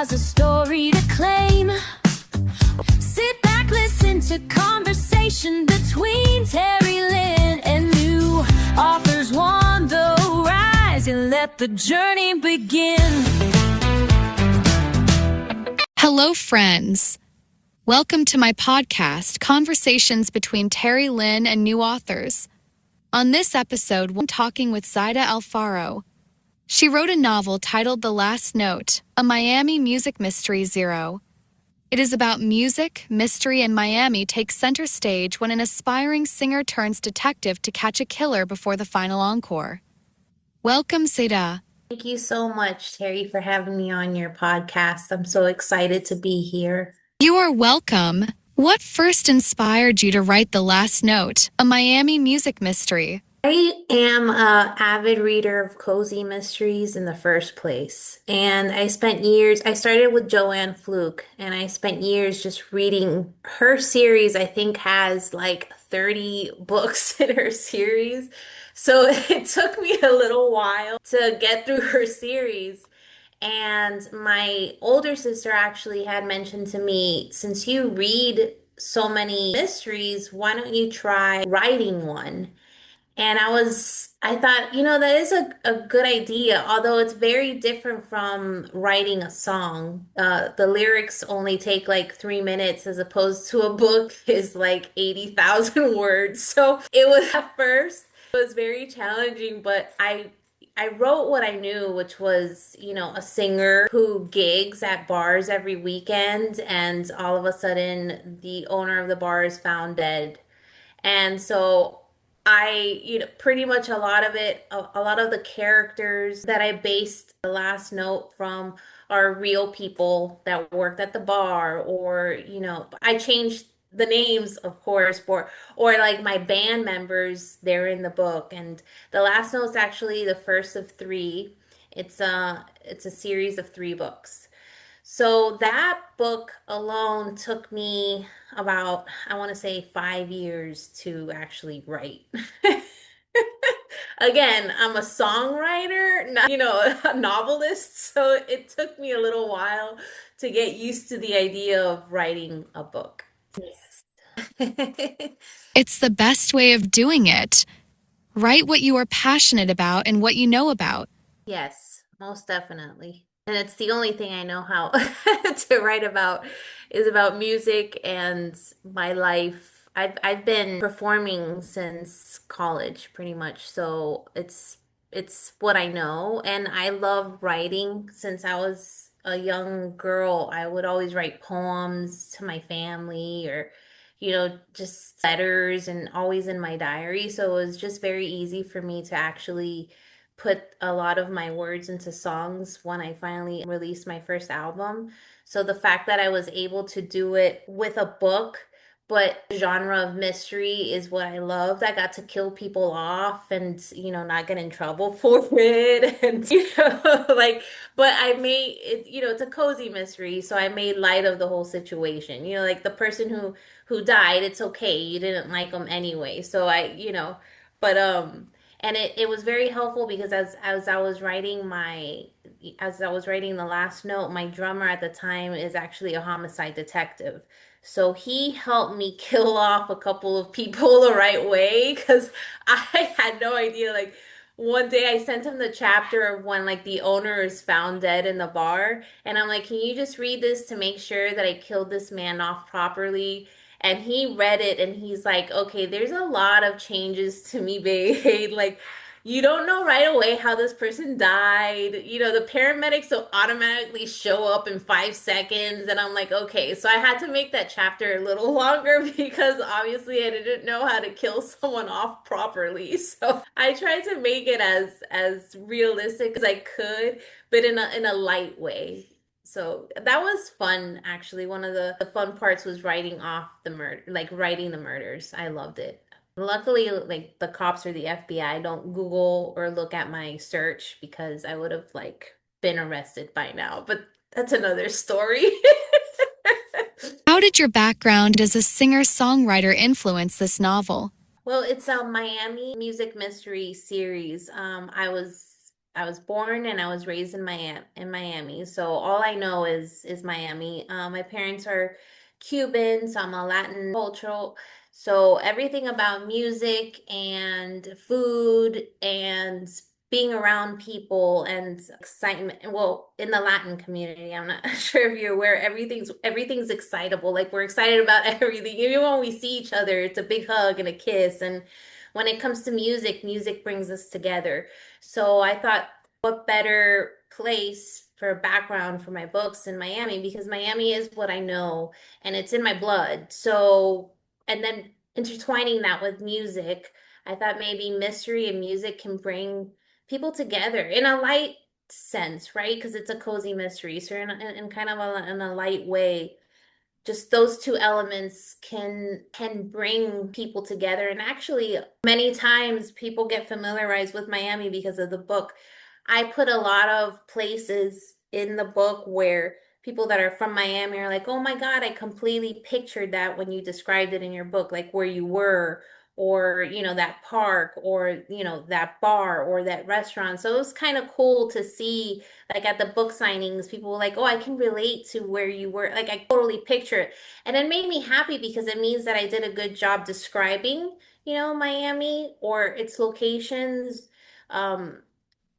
has a story to claim. Sit back, listen to conversation between Terry Lynn and new authors on the rise, and let the journey begin. Hello, friends. Welcome to my podcast, Conversations Between Terry Lynn and New Authors. On this episode, I'm talking with Zaida Alfaro. She wrote a novel titled The Last Note, a Miami music mystery zero. It is about music, mystery, and Miami takes center stage when an aspiring singer turns detective to catch a killer before the final encore. Welcome, Zaida. Thank you so much, Terry, for having me on your podcast. I'm so excited to be here. You are welcome. What first inspired you to write The Last Note, a Miami music mystery? I am an avid reader of cozy mysteries in the first place. And I started with Joanne Fluke, and I spent years just reading her series. I think has like 30 books in her series. So it took me a little while to get through her series. And my older sister actually had mentioned to me, since you read so many mysteries, why don't you try writing one? And I thought, that is a good idea, although it's very different from writing a song. The lyrics only take like 3 minutes as opposed to a book is like 80,000 words. So it was at first, it was very challenging, but I wrote what I knew, which was, a singer who gigs at bars every weekend, and all of a sudden the owner of the bar is found dead. And so pretty much a lot of the characters that I based The Last Note from are real people that worked at the bar, or, I changed the names, of course, or like my band members, they're in the book. And The Last Note's actually the first of three. It's a series of three books. So that book alone took me about, I want to say, 5 years to actually write. Again, I'm a songwriter, not, a novelist. So it took me a little while to get used to the idea of writing a book. Yes. It's the best way of doing it. Write what you are passionate about and what you know about. Yes, most definitely. And it's the only thing I know how to write about is about music and my life. I've been performing since college pretty much. So it's what I know, and I love writing since I was a young girl. I would always write poems to my family, or just letters, and always in my diary. So it was just very easy for me to actually put a lot of my words into songs when I finally released my first album. So the fact that I was able to do it with a book, but the genre of mystery is what I loved. I got to kill people off and, not get in trouble for it. And, but I made it, it's a cozy mystery. So I made light of the whole situation. Like the person who died, it's okay. You didn't like them anyway. So but, and it was very helpful because as I was writing The Last Note, my drummer at the time is actually a homicide detective. So he helped me kill off a couple of people the right way, because I had no idea. Like one day I sent him the chapter of when like the owner is found dead in the bar, and I'm like, can you just read this to make sure that I killed this man off properly? And he read it and he's like, okay, there's a lot of changes to me, babe. Like, you don't know right away how this person died. The paramedics will automatically show up in 5 seconds. And I'm like, okay. So I had to make that chapter a little longer because obviously I didn't know how to kill someone off properly. So I tried to make it as realistic as I could, but in a light way. So that was fun, actually. One of the fun parts was writing off the murder, like writing the murders. I loved it. Luckily, like the cops or the FBI don't Google or look at my search, because I would have like been arrested by now. But that's another story. How did your background as a singer-songwriter influence this novel? Well, it's a Miami music mystery series. I was I was born and I was raised in Miami. So all I know is Miami. My parents are Cuban, so I'm a Latin cultural. So everything about music and food and being around people and excitement. Well, in the Latin community, I'm not sure if you're aware, everything's excitable. Like we're excited about everything. Even when we see each other, it's a big hug and a kiss. And when it comes to music, music brings us together. So I thought, what better place for a background for my books in Miami because Miami is what I know and it's in my blood. So, and then intertwining that with music, I thought maybe mystery and music can bring people together in a light sense, right? Because it's a cozy mystery. So in kind of in a light way, just those two elements can bring people together. And actually many times people get familiarized with Miami because of the book. I put a lot of places in the book where people that are from Miami are like, oh my God, I completely pictured that when you described it in your book, like where you were, or, that park, or, that bar, or that restaurant. So it was kind of cool to see, like at the book signings, people were like, oh, I can relate to where you were. Like I totally picture it. And it made me happy because it means that I did a good job describing, Miami or its locations. Um,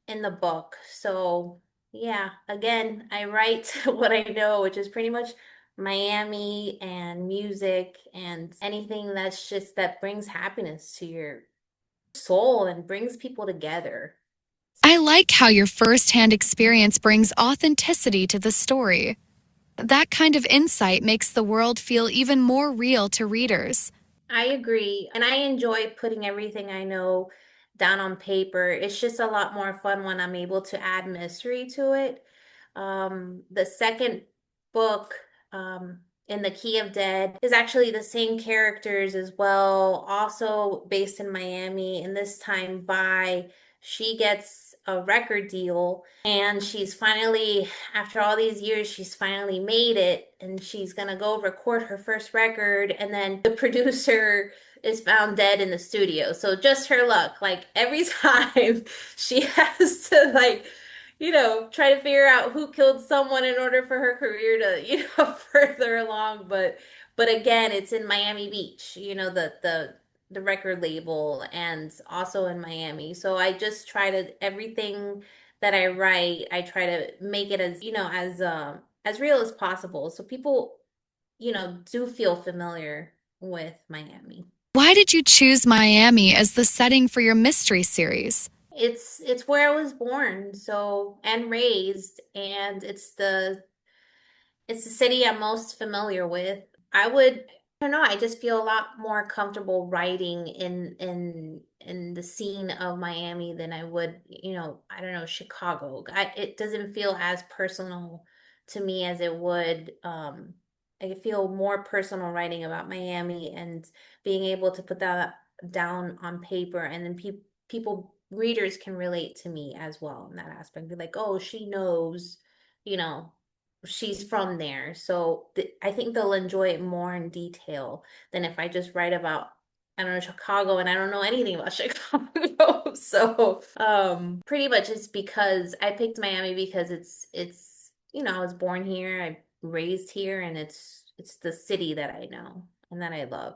in the book. So, yeah, again, I write what I know, which is pretty much Miami and music and anything that brings happiness to your soul and brings people together. I like how your firsthand experience brings authenticity to the story. That kind of insight makes the world feel even more real to readers. I agree. And I enjoy putting everything I know down on paper. It's just a lot more fun when I'm able to add mystery to it. The second book, In the Key of Dead, is actually the same characters as well, also based in Miami, and this time Vi. She gets a record deal and she's finally, after all these years, she's finally made it and she's gonna go record her first record. And then the producer is found dead in the studio. So just her luck. Like every time she has to, like, try to figure out who killed someone in order for her career to, further along. But again, it's in Miami Beach, the record label, and also in Miami. So I just try to everything that I write, I try to make it as, as real as possible. So people, do feel familiar with Miami. Why did you choose Miami as the setting for your mystery series? It's where I was born, so and raised, and it's the city I'm most familiar with. I don't know, I just feel a lot more comfortable writing in the scene of Miami than I would, I don't know, Chicago. It doesn't feel as personal to me as it would. I feel more personal writing about Miami and being able to put that down on paper, and then readers can relate to me as well in that aspect. Be like, oh, she knows, you know she's from there. So I think they'll enjoy it more in detail than if I just write about, I don't know, Chicago, and I don't know anything about Chicago. So, pretty much it's because I picked Miami because I was born here, I raised here, and it's the city that I know and that I love.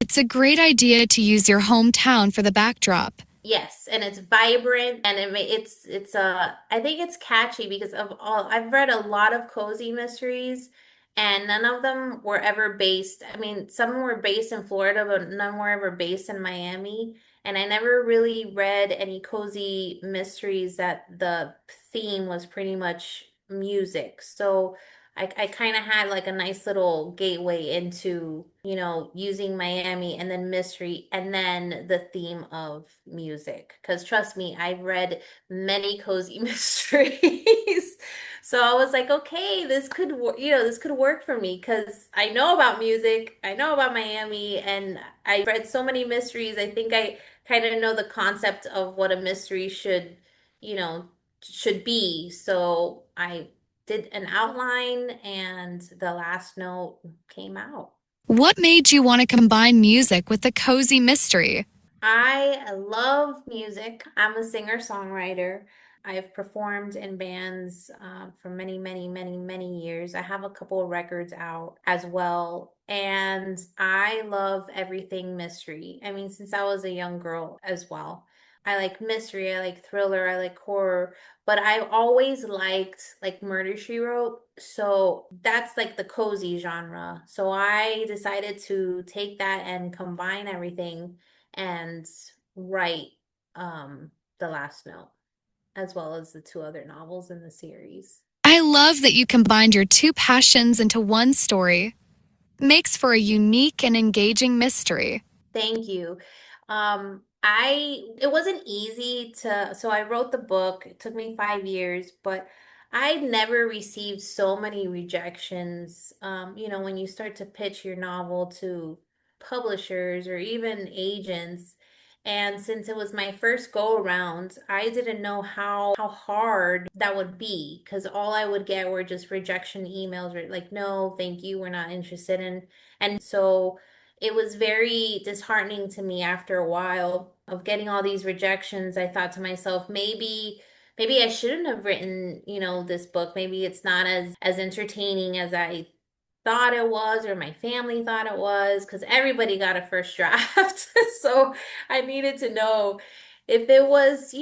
It's a great idea to use your hometown for the backdrop. Yes, and it's vibrant and I think it's catchy because of all I've read a lot of cozy mysteries and none of them were ever based. I mean, some were based in Florida, but none were ever based in Miami. And I never really read any cozy mysteries that the theme was pretty much music. So I kind of had like a nice little gateway into, using Miami and then mystery and then the theme of music. Because trust me, I've read many cozy mysteries. So I was like, okay, this could work for me because I know about music, I know about Miami, and I read so many mysteries. I think I kind of know the concept of what a mystery you know, should be. So I did an outline and the last note came out. What made you want to combine music with the cozy mystery? I love music. I'm a singer-songwriter. I've performed in bands for many, many, many, many years. I have a couple of records out as well. And I love everything mystery. I mean, since I was a young girl as well. I like mystery, I like thriller, I like horror, but I always liked like Murder She Wrote. So that's like the cozy genre. So I decided to take that and combine everything and write The Last Note, as well as the two other novels in the series. I love that you combined your two passions into one story. Makes for a unique and engaging mystery. Thank you. It wasn't easy so I wrote the book. It took me 5 years, but I never received so many rejections. When you start to pitch your novel to publishers or even agents, and since it was my first go around, I didn't know how hard that would be because all I would get were just rejection emails, or like, no, thank you, we're not interested in. And so it was very disheartening to me after a while of getting all these rejections. I thought to myself, maybe I shouldn't have written, this book. Maybe it's not as entertaining as I thought it was or my family thought it was, because everybody got a first draft. So I needed to know if it was,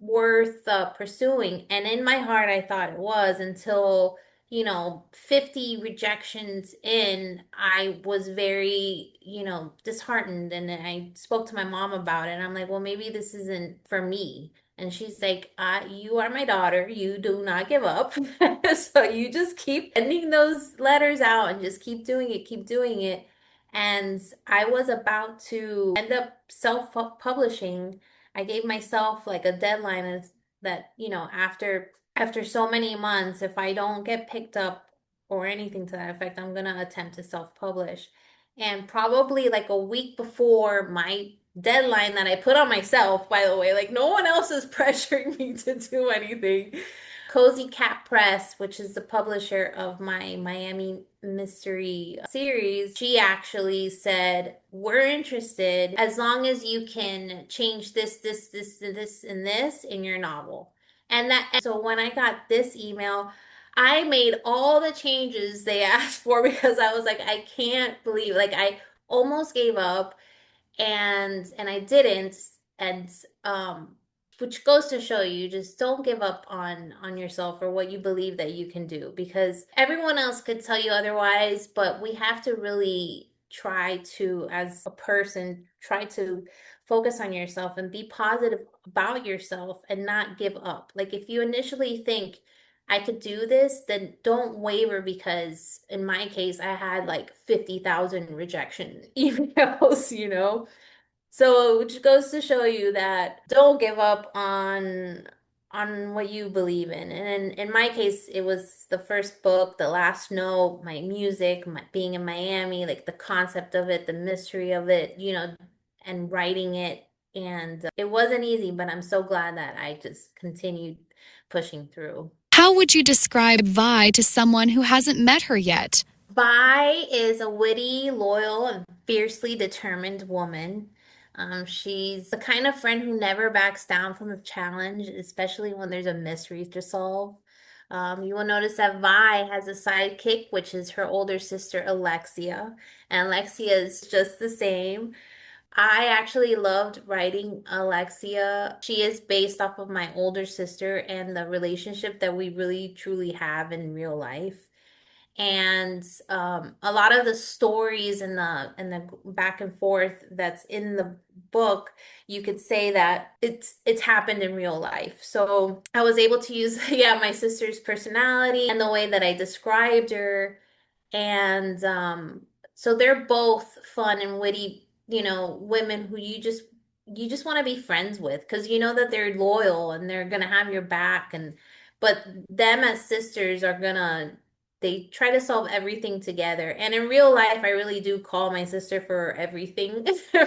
worth pursuing. And in my heart, I thought it was until 50 rejections in, I was very, disheartened. And I spoke to my mom about it. And I'm like, well, maybe this isn't for me. And she's like, you are my daughter. You do not give up. So you just keep sending those letters out and just keep doing it, keep doing it. And I was about to end up self-publishing. I gave myself like a deadline that, after so many months, if I don't get picked up or anything to that effect, I'm gonna attempt to self-publish. And probably like a week before my deadline that I put on myself, by the way, like no one else is pressuring me to do anything. Cozy Cat Press, which is the publisher of my Miami Mystery series, she actually said, we're interested as long as you can change this, and this in your novel. So when I got this email, I made all the changes they asked for because I was like, I can't believe, like I almost gave up, and I didn't. And which goes to show you, just don't give up on yourself or what you believe that you can do, because everyone else could tell you otherwise, but we have to really try to, as a person, try to focus on yourself and be positive about yourself and not give up. Like if you initially think I could do this, then don't waver, because in my case, I had like 50,000 rejection emails, So, which goes to show you that don't give up on what you believe in. And in my case, it was the first book, The Last Note, my music, my being in Miami, like the concept of it, the mystery of it, and writing it. And it wasn't easy, but I'm so glad that I just continued pushing through. How would you describe Vi to someone who hasn't met her yet? Vi is a witty, loyal, and fiercely determined woman. She's the kind of friend who never backs down from a challenge, especially when there's a mystery to solve. You will notice that Vi has a sidekick, which is her older sister, Alexia. And Alexia is just the same. I actually loved writing Alexia. She is based off of my older sister and the relationship that we really truly have in real life. And a lot of the stories and the back and forth that's in the book, you could say that it's happened in real life. So I was able to use yeah, my sister's personality and the way that I described her. And so they're both fun and witty, women who you just want to be friends with, because you know that they're loyal and they're gonna have your back. And but them as sisters are gonna they try to solve everything together. And in real life, I really do call my sister for everything,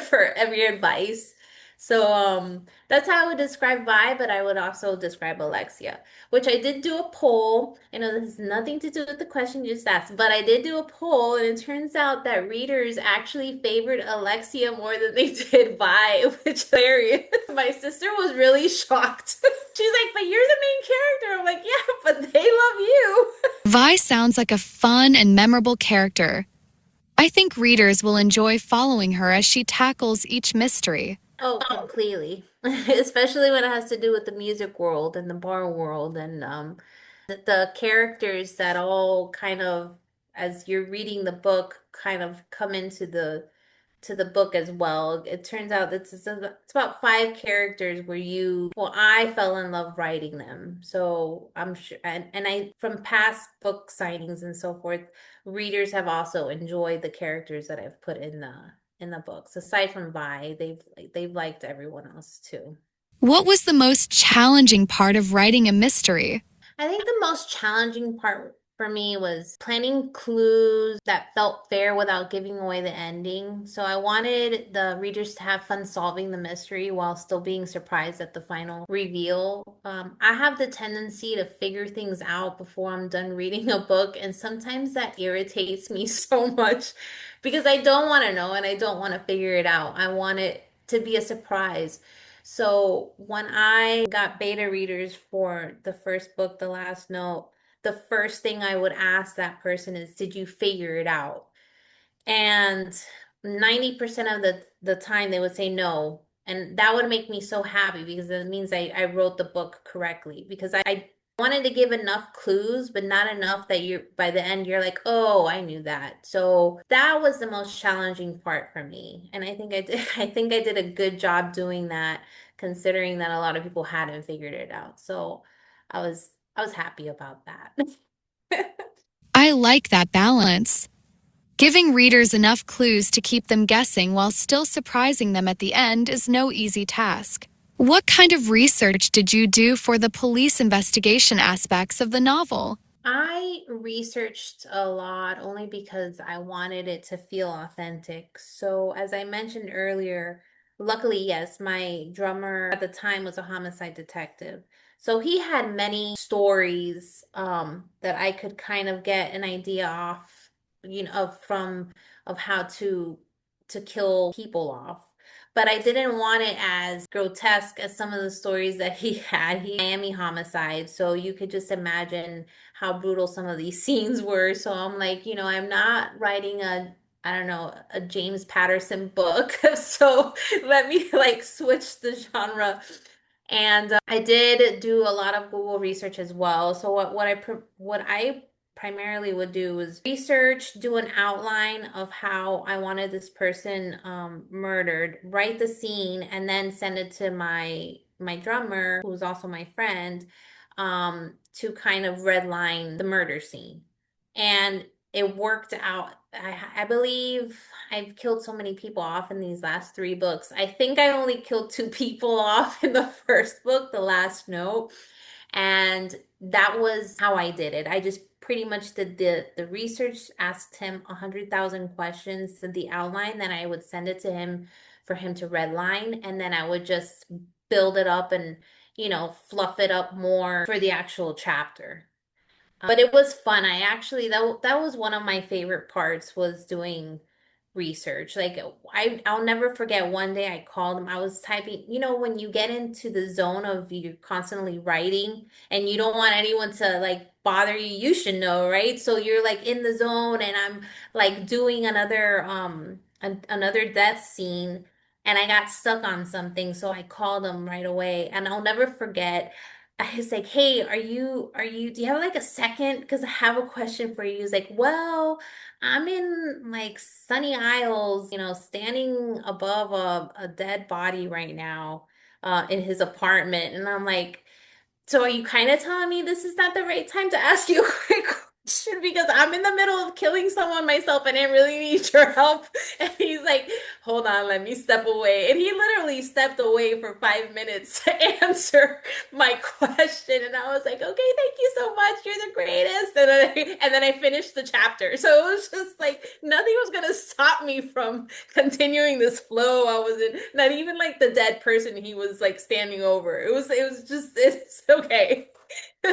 for every advice. So that's how I would describe Vi, but I would also describe Alexia, which I did do a poll. I know this has nothing to do with the question you just asked, but I did do a poll, and it turns out that readers actually favored Alexia more than they did Vi, which is hilarious. My sister was really shocked. She's like, "But you're the main character." I'm like, "Yeah, but they love you." Vi sounds like a fun and memorable character. I think readers will enjoy following her as she tackles each mystery. Oh, completely. Especially when it has to do with the music world and the bar world and the characters that all kind of, as you're reading the book, kind of come into the book as well. It turns out it's about five characters where I fell in love writing them. So I'm sure, and I, from past book signings and so forth, readers have also enjoyed the characters that I've put in the books. Aside from Vi, they've liked everyone else too. What was the most challenging part of writing a mystery? I think the most challenging part for me was planning clues that felt fair without giving away the ending. So I wanted the readers to have fun solving the mystery while still being surprised at the final reveal. I have the tendency to figure things out before I'm done reading a book, and sometimes that irritates me so much because I don't want to know and I don't want to figure it out. I want it to be a surprise. So when I got beta readers for the first book, The Last Note, the first thing I would ask that person is, did you figure it out? And 90% of the time they would say no. And that would make me so happy because it means I wrote the book correctly. Because I wanted to give enough clues, but not enough that you're by the end you're like, oh, I knew that. So that was the most challenging part for me. And I think I did I think I did a good job doing that, considering that a lot of people hadn't figured it out. So I was happy about that. I like that balance. Giving readers enough clues to keep them guessing while still surprising them at the end is no easy task. What kind of research did you do for the police investigation aspects of the novel? I researched a lot only because I wanted it to feel authentic. So, as I mentioned earlier, luckily, yes, my drummer at the time was a homicide detective. So he had many stories that I could kind of get an idea off, of how to kill people off. But I didn't want it as grotesque as some of the stories that he had. He Miami homicide, so you could just imagine how brutal some of these scenes were. So I'm like, I'm not writing I don't know, a James Patterson book. So let me like switch the genre. And I did do a lot of Google research as well. So what I primarily would do was research, do an outline of how I wanted this person murdered, write the scene, and then send it to my drummer, who's also my friend, to kind of redline the murder scene. And it worked out. I believe I've killed so many people off in these last three books. I think I only killed two people off in the first book, The Last Note. And that was how I did it. I just pretty much did the research, asked him 100,000 questions, did the outline, then I would send it to him for him to redline, and then I would just build it up and, fluff it up more for the actual chapter. But it was fun. I actually that was one of my favorite parts was doing research. Like I'll never forget one day I called him. I was typing, when you get into the zone of you're constantly writing and you don't want anyone to like bother you, you should know, right? So you're like in the zone and I'm like doing another death scene and I got stuck on something, so I called him right away. And I'll never forget, I was like, hey, do you have like a second? Because I have a question for you. He's like, well, I'm in like Sunny Isles, standing above a dead body right now, in his apartment. And I'm like, so are you kind of telling me this is not the right time to ask you a quick question because I'm in the middle of killing someone myself and I really need your help? And he's like, hold on, let me step away. And he literally stepped away for 5 minutes to answer my question. And I was like, okay, thank you so so much. You're the greatest. And then I finished the chapter. So it was just like nothing was gonna stop me from continuing this flow. I was in, not even like the dead person he was like standing over. It was just it's okay.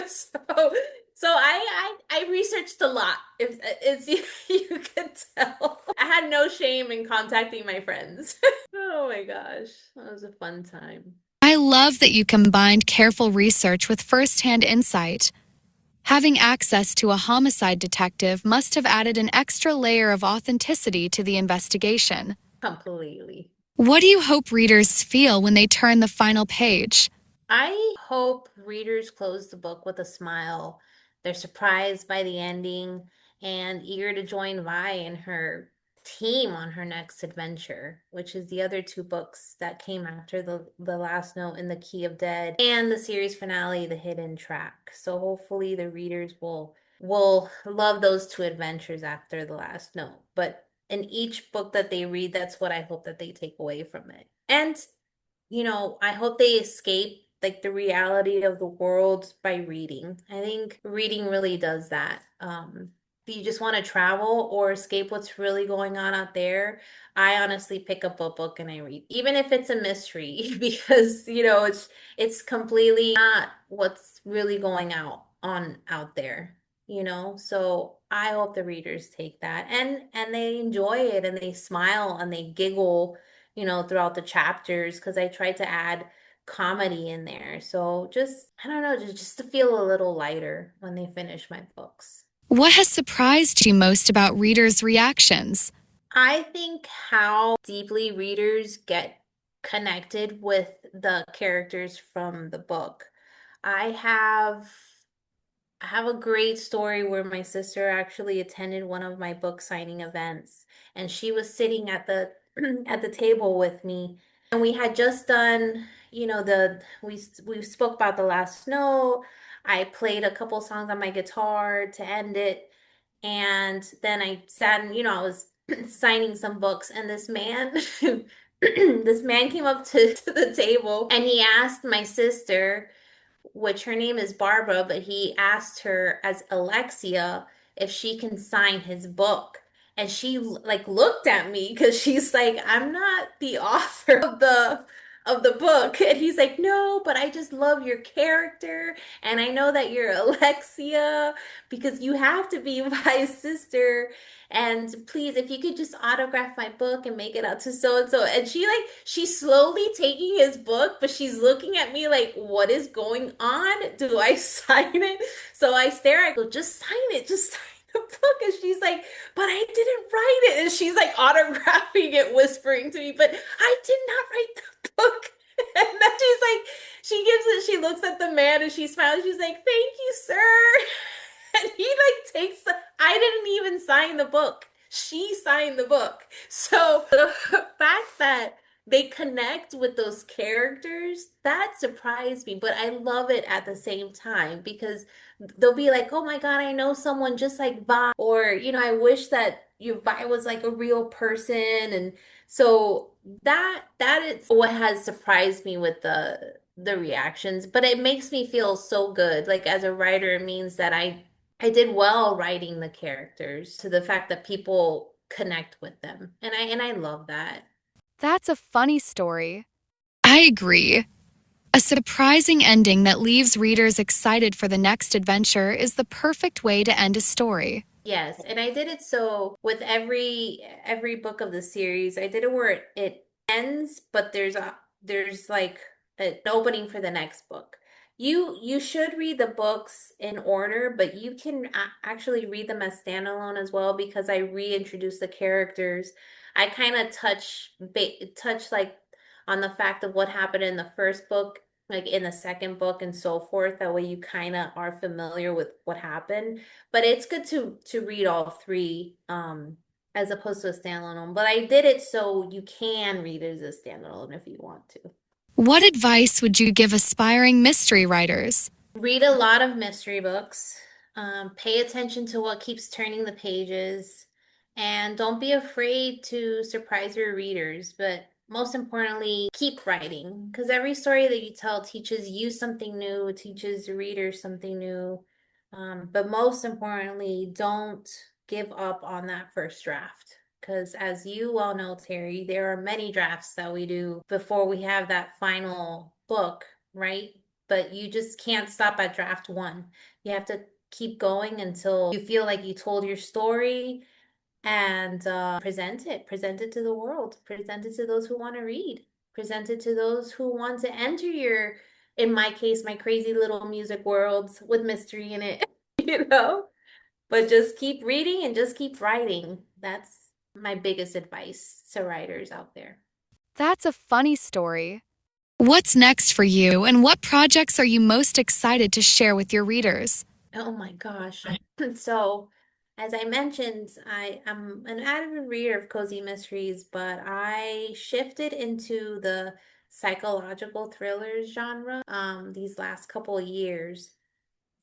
So so I researched a lot. If it's you could tell. I had no shame in contacting my friends. Oh my gosh. That was a fun time. I love that you combined careful research with first-hand insight. Having access to a homicide detective must have added an extra layer of authenticity to the investigation. Completely. What do you hope readers feel when they turn the final page? I hope readers close the book with a smile. They're surprised by the ending and eager to join Vi and her team on her next adventure, which is the other two books that came after the last note in the Key of Dead and the series finale, The Hidden Track. So hopefully the readers will love those two adventures after the last note. But in each book that they read, that's what I hope that they take away from it. And I hope they escape like the reality of the world by reading. I think reading really does that. If you just want to travel or escape what's really going on out there, I honestly pick up a book and I read, even if it's a mystery, because it's completely not what's really going out there. So I hope the readers take that and they enjoy it and they smile and they giggle throughout the chapters because I tried to add comedy in there. So just, I don't know, just to feel a little lighter when they finish my books. What has surprised you most about readers' reactions? I think how deeply readers get connected with the characters from the book. I have I have a great story where my sister actually attended one of my book signing events and she was sitting at the at the table with me and we had just done, we spoke about the last note. I played a couple songs on my guitar to end it and then I sat and I was signing some books and this man this man came up to the table and he asked my sister, which her name is Barbara, but he asked her as Alexia if she can sign his book. And she like looked at me because she's like, I'm not the author of the book. And he's like, no, but I just love your character. And I know that you're Alexia because you have to be my sister. And please, if you could just autograph my book and make it out to so and so. And she's slowly taking his book, but she's looking at me like, what is going on? Do I sign it? So I stare, I go, just sign it, just sign the book. And she's like, but I didn't write it. And she's like autographing it, whispering to me, but I did not write the book. And then she looks at the man and she smiles. She's like, thank you, sir. And he like I didn't even sign the book. She signed the book. So the fact that they connect with those characters, that surprised me, but I love it at the same time because they'll be like, "Oh my God, I know someone just like Vi," or I wish that your Vi was like a real person, and so that is what has surprised me with the reactions, but it makes me feel so good. Like as a writer, it means that I did well writing the characters to the fact that people connect with them. And I love that. That's a funny story. I agree. A surprising ending that leaves readers excited for the next adventure is the perfect way to end a story. Yes, and I did it so with every book of the series, I did it where it ends, but there's like an opening for the next book. You should read the books in order, but you can actually read them as standalone as well because I reintroduce the characters. I kind of touch like on the fact of what happened in the first book, like in the second book and so forth. That way you kind of are familiar with what happened, but it's good to read all three as opposed to a standalone. But I did it so you can read it as a standalone if you want to. What advice would you give aspiring mystery writers? Read a lot of mystery books. Pay attention to what keeps turning the pages, and don't be afraid to surprise your readers. But most importantly, keep writing because every story that you tell teaches you something new, teaches readers something new. But most importantly, don't give up on that first draft. Because as you well know, Terry, there are many drafts that we do before we have that final book, right? But you just can't stop at draft one. You have to keep going until you feel like you told your story and present it to the world, present it to those who want to read, present it to those who want to enter your, in my case, my crazy little music worlds with mystery in it, you know? But just keep reading and just keep writing. That's my biggest advice to writers out there. That's a funny story. What's next for you, and what projects are you most excited to share with your readers? Oh my gosh. So, as I mentioned, I am an avid reader of cozy mysteries, but I shifted into the psychological thrillers genre these last couple of years.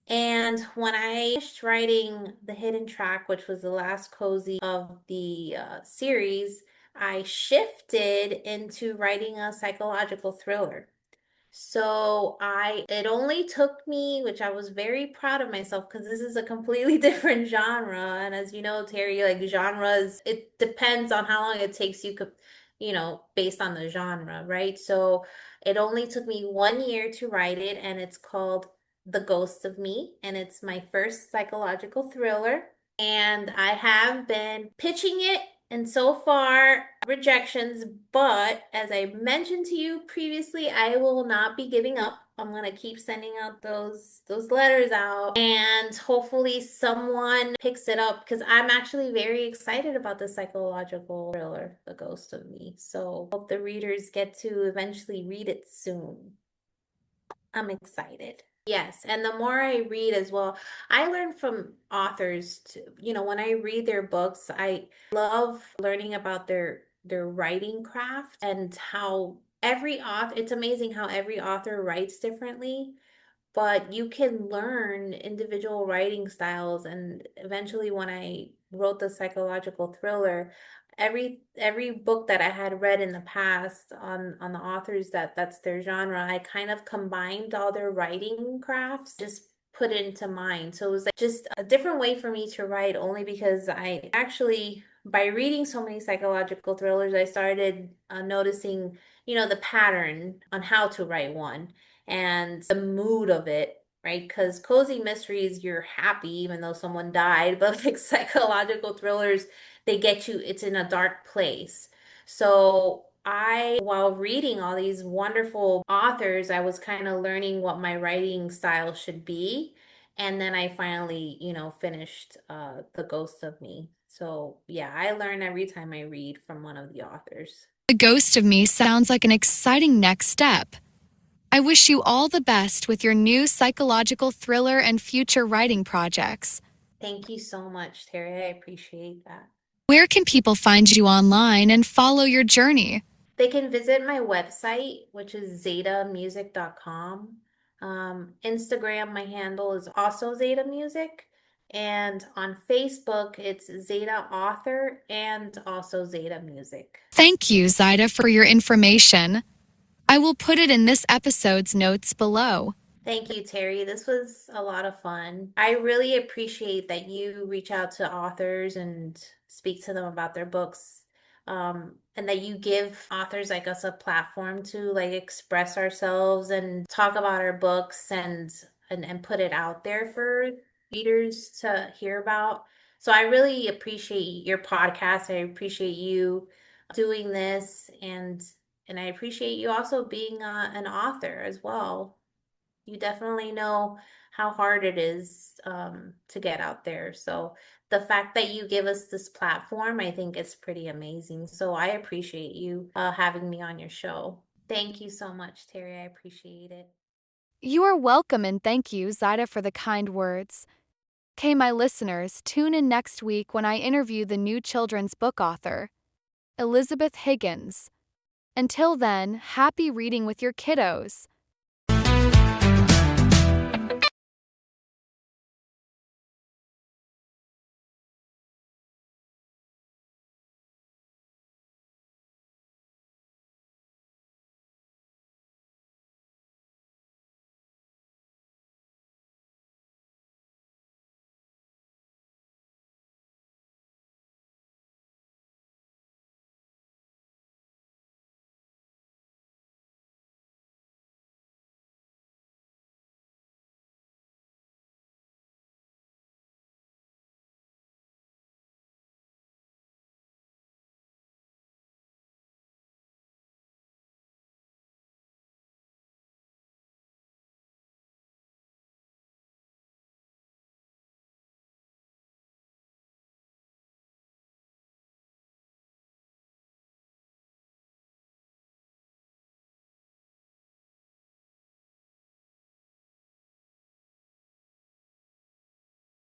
And when I finished writing The Hidden Track, which was the last cozy of the series, I shifted into writing a psychological thriller. It only took me, which I was very proud of myself because this is a completely different genre. And as you know, Terry, like genres, it depends on how long it takes you, based on the genre, right? So it only took me 1 year to write it, and it's called The Ghost of Me, and it's my first psychological thriller. And I have been pitching it, and so far, rejections. But as I mentioned to you previously, I will not be giving up. I'm gonna keep sending out those letters out, and hopefully someone picks it up because I'm actually very excited about the psychological thriller, The Ghost of Me. So hope the readers get to eventually read it soon. I'm excited. Yes, and the more I read as well, I learn from authors to, when I read their books, I love learning about their writing craft and how every author, it's amazing how every author writes differently, but you can learn individual writing styles. And eventually when I wrote the psychological thriller, every book that I had read in the past on the authors that's their genre, I kind of combined all their writing crafts, just put it into mine. So it was like just a different way for me to write, only because I actually, by reading so many psychological thrillers, I started noticing, the pattern on how to write one and the mood of it, right? Because cozy mysteries, you're happy even though someone died, but like psychological thrillers, they get you, it's in a dark place. So while reading all these wonderful authors, I was kind of learning what my writing style should be. And then I finally, finished The Ghost of Me. So yeah, I learn every time I read from one of the authors. The Ghost of Me sounds like an exciting next step. I wish you all the best with your new psychological thriller and future writing projects. Thank you so much, Terry. I appreciate that. Where can people find you online and follow your journey? They can visit my website, which is zaidamusic.com. Instagram, my handle is also Zaida Music. And on Facebook, it's Zaida Author and also Zaida Music. Thank you, Zaida, for your information. I will put it in this episode's notes below. Thank you, Terry. This was a lot of fun. I really appreciate that you reach out to authors and speak to them about their books. And that you give authors like us a platform to like express ourselves and talk about our books and put it out there for readers to hear about. So I really appreciate your podcast. I appreciate you doing this, and I appreciate you also being an author as well. You definitely know how hard it is to get out there. So the fact that you give us this platform, I think it's pretty amazing. So I appreciate you having me on your show. Thank you so much, Terry. I appreciate it. You are welcome, and thank you, Zaida, for the kind words. Okay, my listeners, tune in next week when I interview the new children's book author, Elizabeth Higgins. Until then, happy reading with your kiddos.